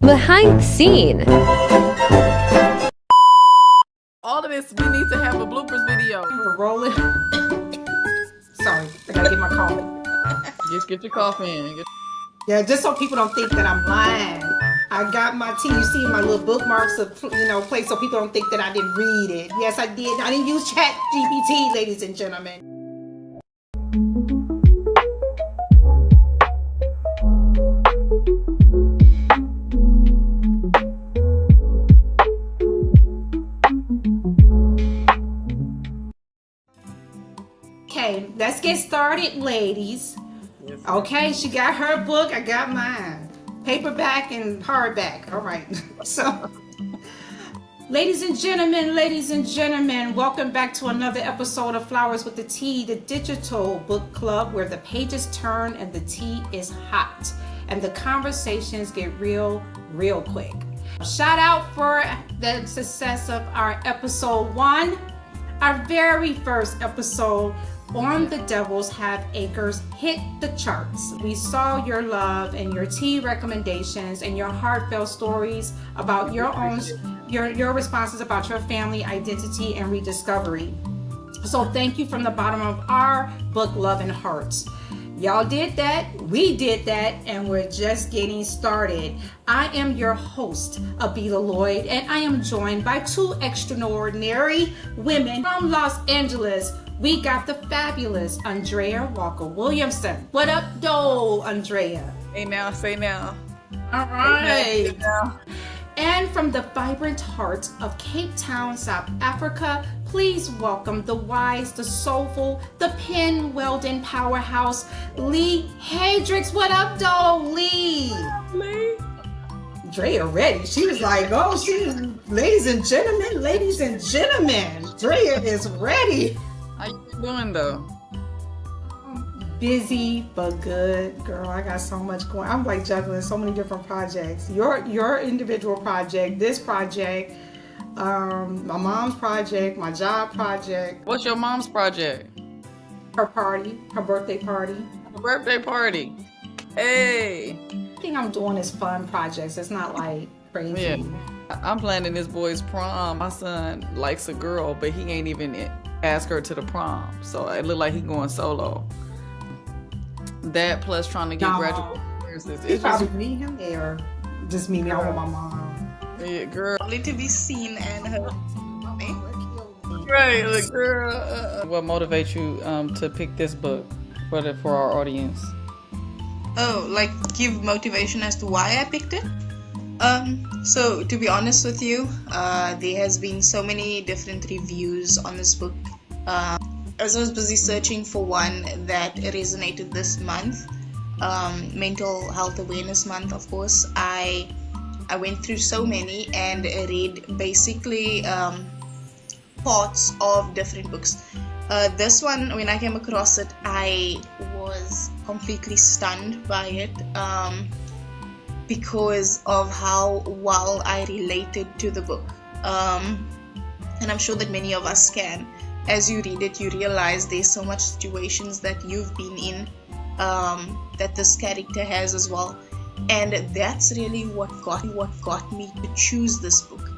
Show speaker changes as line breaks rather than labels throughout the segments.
Behind the scene.
All of this, we need to have a bloopers video.
We're rolling. Sorry, I gotta get my coffee.
Just get your coffee in.
Yeah, just so people don't think that I'm lying. I got my tea. You see my little bookmarks of place, so people don't think that I didn't read it. Yes, I did. I didn't use Chat GPT, ladies and gentlemen. Okay, let's get started, ladies.
Yes.
Okay, she got her book, I got mine. Paperback and hardback. All right. So, ladies and gentlemen, welcome back to another episode of Flowers with the Tea, the digital book club where the pages turn and the tea is hot and the conversations get real quick. Shout out for the success of our episode 1, our very first episode on The Devils Have Acres hit the charts. We saw your love and your tea recommendations and your heartfelt stories about your own, your responses about your family identity and rediscovery. So thank you from the bottom of our book love and hearts. Y'all did that, we did that, and we're just getting started. I am your host, Abila Lloyd, and I am joined by two extraordinary women from Los Angeles. We got the fabulous Andrea Walker Williamson. What up, though, Andrea?
Hey now, say now.
All right.
Say now.
And from the vibrant heart of Cape Town, South Africa, please welcome the wise, the soulful, the pen welding powerhouse, Lee Hendricks. What up, though, Lee?
Lee.
Drea ready. She was like, oh, ladies and gentlemen, Drea is ready.
How you doing though?
Busy but good, girl. I got so much going. I'm like juggling so many different projects. Your individual project, this project, my mom's project, my job project.
What's your mom's project?
Her party, her birthday party.
A birthday party. Hey.
I think I'm doing is fun projects. It's not like crazy.
Yeah. I'm planning this boy's prom. My son likes a girl, but he ain't even ask her to the prom. So it looked like he going solo. That plus trying to get graduate experiences.
It's probably meet him there. Just meet me out with my mom.
Yeah, girl.
Only to be seen and heard.
Right, like, girl. What motivates you to pick this book for our audience?
Oh, like give motivation as to why I picked it? So to be honest with you, there has been so many different reviews on this book. As I was busy searching for one that resonated this month, Mental Health Awareness Month, of course, I went through so many and read basically parts of different books. This one, when I came across it, I was completely stunned by it because of how well I related to the book. And I'm sure that many of us can. As you read it, you realize there's so much situations that you've been in that this character has as well. And that's really what got me to choose this book.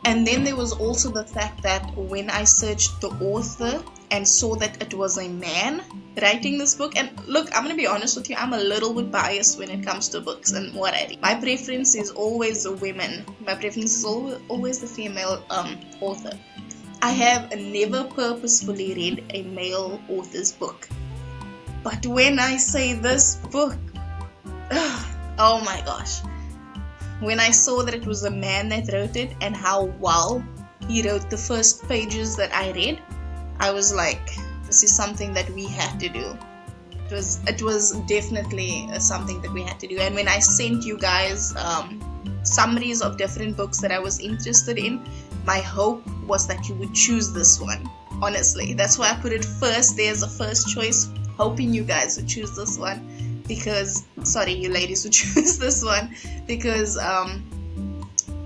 And then there was also the fact that when I searched the author and saw that it was a man writing this book, and look, I'm going to be honest with you, I'm a little bit biased when it comes to books and what I read. My preference is always the women. My preference is always the female author. I have never purposefully read a male author's book. But when I say this book, oh my gosh. When I saw that it was a man that wrote it and how well he wrote the first pages that I read, I was like, this is something that we had to do. It was definitely something that we had to do. And when I sent you guys summaries of different books that I was interested in, my hope was that you would choose this one. Honestly, that's why I put it first there as a first choice, hoping you guys would choose this one. Because, sorry, you ladies would choose this one. Because,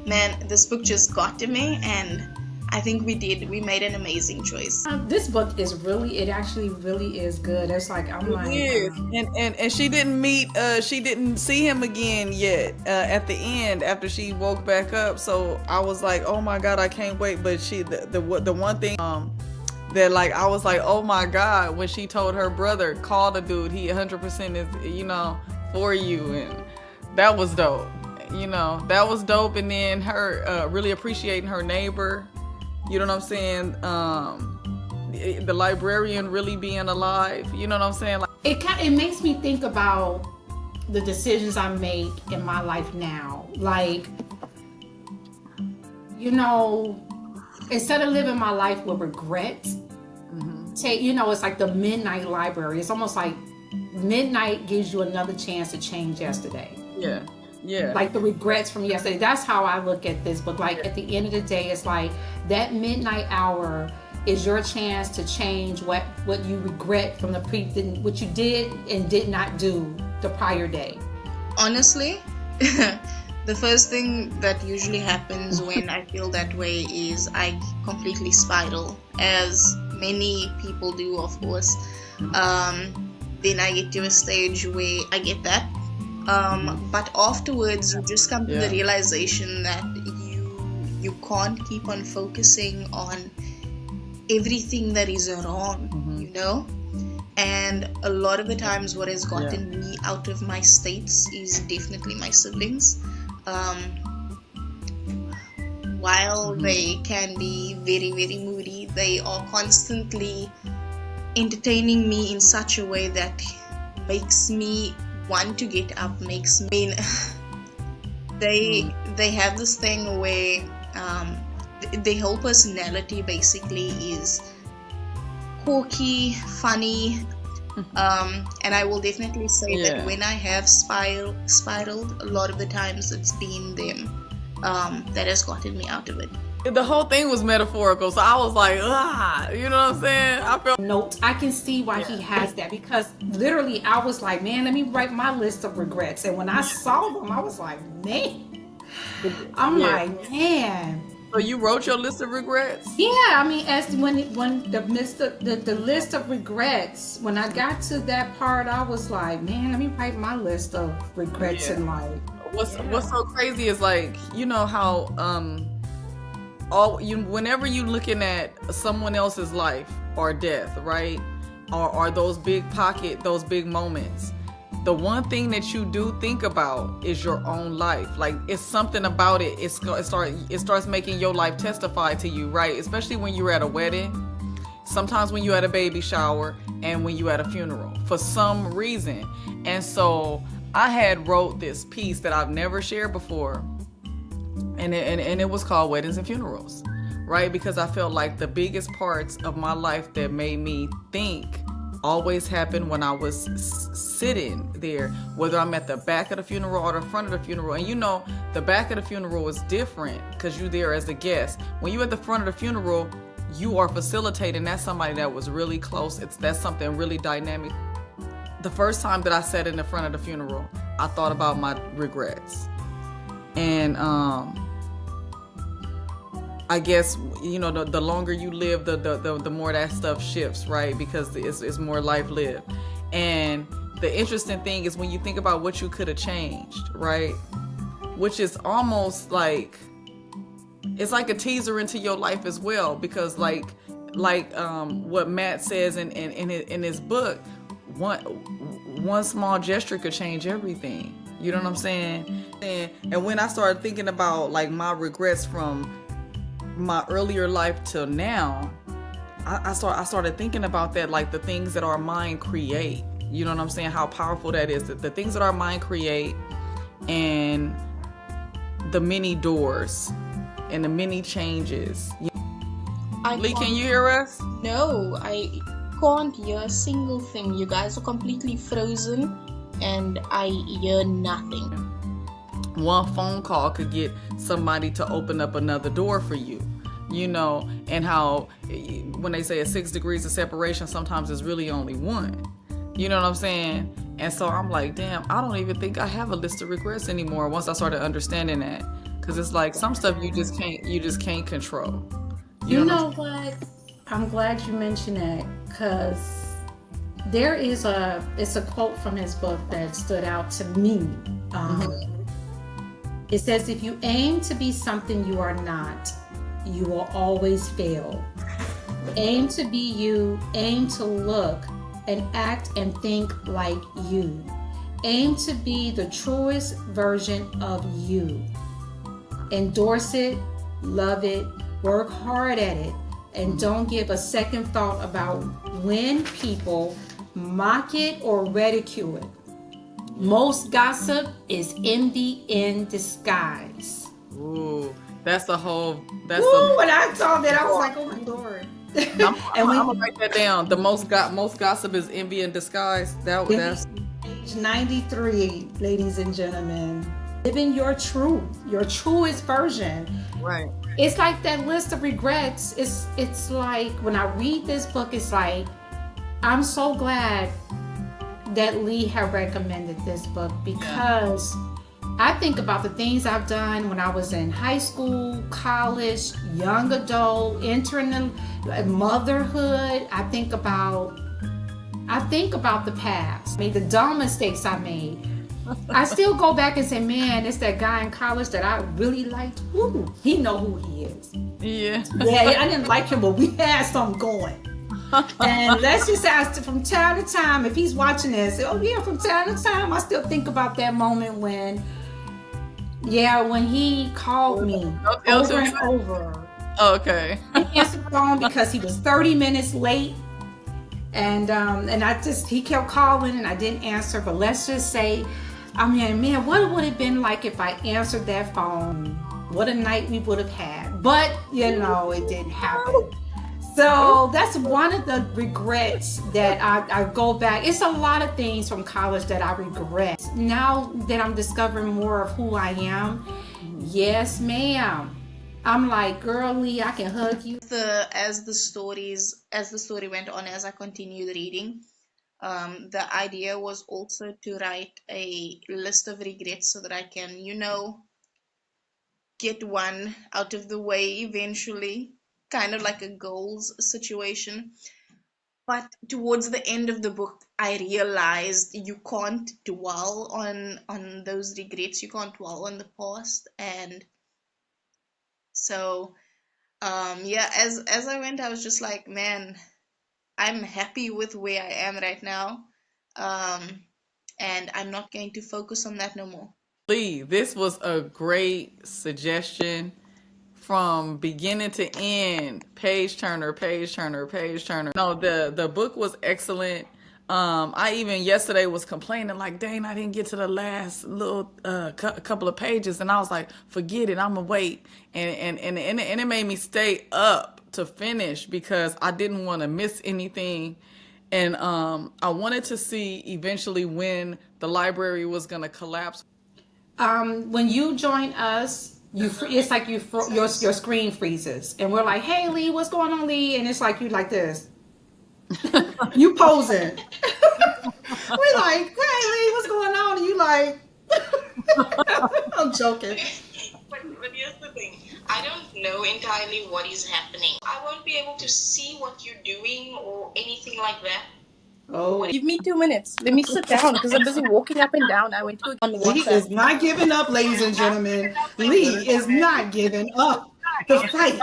man, this book just got to me, and I think we did. We made an amazing choice.
This book is really, it actually really is good. It's like, I'm like,
and she didn't see him again yet at the end after she woke back up. So I was like, oh my God, I can't wait. But the one thing that like I was like, oh my God, when she told her brother, call the dude, he 100% is for you, and that was dope. That was dope. And then her really appreciating her neighbor. You know what I'm saying? The librarian really being alive. You know what I'm saying? Like,
it makes me think about the decisions I make in my life now. Like, instead of living my life with regrets, it's like the midnight library. It's almost like midnight gives you another chance to change yesterday.
Yeah.
Like the regrets from yesterday. That's how I look at this book. Like at the end of the day, it's like that midnight hour is your chance to change what you regret from what you did and did not do the prior day.
Honestly, the first thing that usually happens when I feel that way is I completely spiral, as many people do, of course. Then I get to a stage where I get that. But afterwards, you just come to the realization that you can't keep on focusing on everything that is wrong, And a lot of the times, what has gotten me out of my states is definitely my siblings. While they can be very, very moody, they are constantly entertaining me in such a way that makes me want to get up, they have this thing where their whole personality basically is quirky, funny, and I will definitely say that when I have spiraled, a lot of the times it's been them that has gotten me out of it.
The whole thing was metaphorical, so I was like, you know what I'm saying? I felt
notes. I can see why he has that, because literally I was like, man, let me write my list of regrets. And when I saw them, I was like, man. Like, man.
So you wrote your list of regrets?
Yeah, I mean, as when the list of regrets, when I got to that part, I was like, man, let me write my list of regrets in life.
What's so crazy is like, how whenever you looking at someone else's life or death, right, or those big moments, the one thing that you do think about is your own life. Like, it's something about it. It starts making your life testify to you, right? Especially when you're at a wedding, sometimes when you're at a baby shower, and when you're at a funeral, for some reason. And so I had wrote this piece that I've never shared before, and it was called Weddings and Funerals, right? Because I felt like the biggest parts of my life that made me think always happened when I was sitting there, whether I'm at the back of the funeral or the front of the funeral. And the back of the funeral is different because you're there as a guest. When you're at the front of the funeral, you are facilitating. That's somebody that was really close. That's something really dynamic. The first time that I sat in the front of the funeral, I thought about my regrets. And I guess the longer you live, the more that stuff shifts, right? Because it's more life lived. And the interesting thing is when you think about what you could have changed, right? Which is almost like, it's like a teaser into your life as well, because like what Matt says in his book, one small gesture could change everything. You know what I'm saying? And when I started thinking about like my regrets from my earlier life till now, I started thinking about that, like the things that our mind create. You know what I'm saying? How powerful that is. The things that our mind create, and the many doors and the many changes. Lee, can you hear us?
No, I can't hear a single thing. You guys are completely frozen and I hear nothing.
One phone call could get somebody to open up another door for you, and how when they say 6 degrees of separation, sometimes it's really only one. You know what I'm saying? And so I'm like, damn, I don't even think I have a list of regrets anymore once I started understanding that. Because it's like some stuff you just can't control.
You know what? I'm glad you mentioned that, because there is it's a quote from his book that stood out to me. It says, if you aim to be something you are not, you will always fail. Aim to be you, aim to look and act and think like you. Aim to be the truest version of you. Endorse it, love it, work hard at it, and don't give a second thought about when people mock it or ridicule it. Most gossip is envy in disguise.
Ooh, that's the whole.
When I saw that, I was like, oh my Lord.
I'm gonna write that down. The most gossip is envy in disguise. That's
page 93, ladies and gentlemen. Living your truest version.
right.
It's like that list of regrets. It's like when I read this book, it's like I'm so glad that Lee had recommended this book, because I think about the things I've done when I was in high school, college, young adult, entering the motherhood. I think about the past, the dumb mistakes I made. I still go back and say, man, it's that guy in college that I really liked. Ooh, he know who he is.
Yeah.
Yeah, I didn't like him, but we had something going. And let's just ask, from time to time, if he's watching this, from time to time, I still think about that moment when he called me over and over.
Okay.
He answered the phone because he was 30 minutes late. And he kept calling and I didn't answer. But let's just say, man, what would it have been like if I answered that phone? What a night we would have had. But, it didn't happen. So that's one of the regrets that I go back. It's a lot of things from college that I regret. Now that I'm discovering more of who I am, yes, ma'am. I'm like, girl, Lee, I can hug you.
As the story went on, as I continued reading, the idea was also to write a list of regrets so that I can, get one out of the way eventually, kind of like a goals situation. But towards the end of the book, I realized you can't dwell on those regrets. You can't dwell on the past. And so as I went, I was just like, man, I'm happy with where I am right now, and I'm not going to focus on that no more.
Lee, this was a great suggestion from beginning to end. Page turner. No, the book was excellent. I even yesterday was complaining like, dang, I didn't get to the last little couple of pages, and I was like, forget it, I'm gonna wait, and it made me stay up to finish because I didn't want to miss anything, and I wanted to see eventually when the library was gonna collapse.
When you join us, it's like your screen freezes, and we're like, hey Lee, what's going on, Lee? And it's like you like this. You posing. We're like, hey Lee, what's going on? And you like, I'm joking.
But here's the thing. I don't know entirely what is happening. I won't be able to see what you're doing or anything like that.
Oh,
Give me 2 minutes. Let me sit down because I'm busy walking up and down. I went to on
Lee
WhatsApp.
is not giving up, ladies and gentlemen. Lee is not giving up the fight.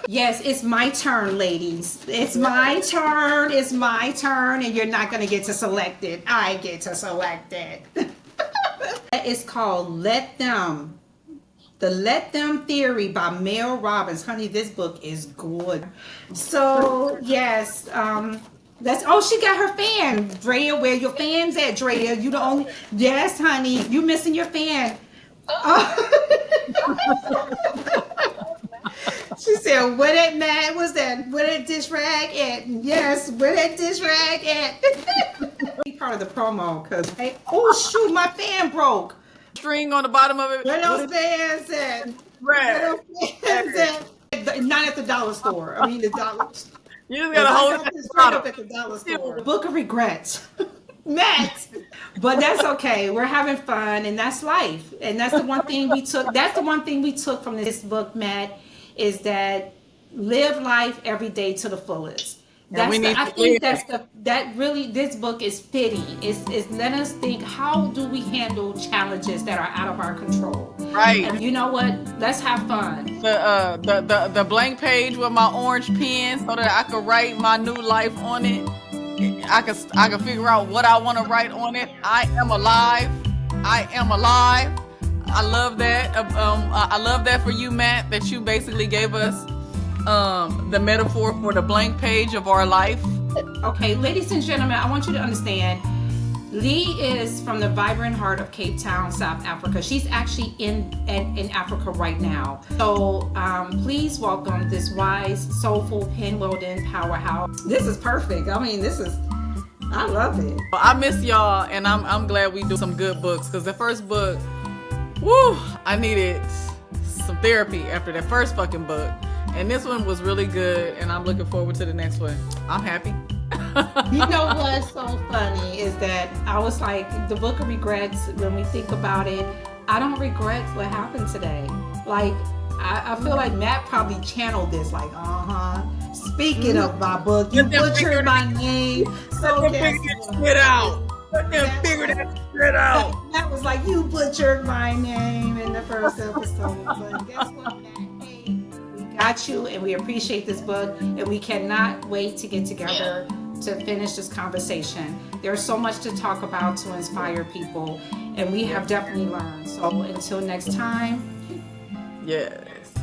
Yes, it's my turn, ladies. It's my turn. It's my turn, and you're not going to get to select it. I get to select it. It's called Let Them. The Let Them Theory by Mel Robbins. Honey, this book is good. So, yes, she got her fan. Drea, where your fan's at, Drea? You the only, yes, honey, you missing your fan. She said, where that man was that? Where that dish rag at? Yes, where that dish rag at? Part of the promo, because, hey, oh shoot, my fan broke.
String on the bottom of it.
Where those fans at? Where those fans at? Not at the dollar store. I mean, the dollar.
You just gotta hold it
straight up at the dollar store. Book of regrets. Matt. But that's okay. We're having fun, and that's life. And that's the one thing we took. That's the one thing we took from this book, Matt, is that live life every day to the fullest.
And we need
I
to
think
live.
that really this book is fitting. It's let us think, how do we handle challenges that are out of our control?
Right.
And you know what? Let's have fun.
The blank page with my orange pen so that I could write my new life on it. I could figure out what I want to write on it. I am alive. I am alive. I love that. I love that for you, Matt, that you basically gave us the metaphor for the blank page of our life.
Okay, ladies and gentlemen, I want you to understand, Lee is from the vibrant heart of Cape Town, South Africa. She's actually in Africa right now. So please welcome this wise, soulful, pen-wielding powerhouse. This is perfect. I mean, I love it.
I miss y'all, and I'm glad we do some good books, because the first book, woo, I needed some therapy after that first fucking book. And this one was really good, and I'm looking forward to the next one. I'm happy.
You know what's so funny is that I was like, the book of regrets, when we think about it, I don't regret what happened today. Like, I feel like Matt probably channeled this, like, speaking of my book, you butchered my name. So
Figure that shit out. Figure that shit out.
Matt was like, you butchered my name in the first episode. But guess what, Matt? Hey, we got you, and we appreciate this book, and we cannot wait to get together to finish this conversation. There's so much to talk about to inspire people, and we have definitely learned. So until next time.
Yes.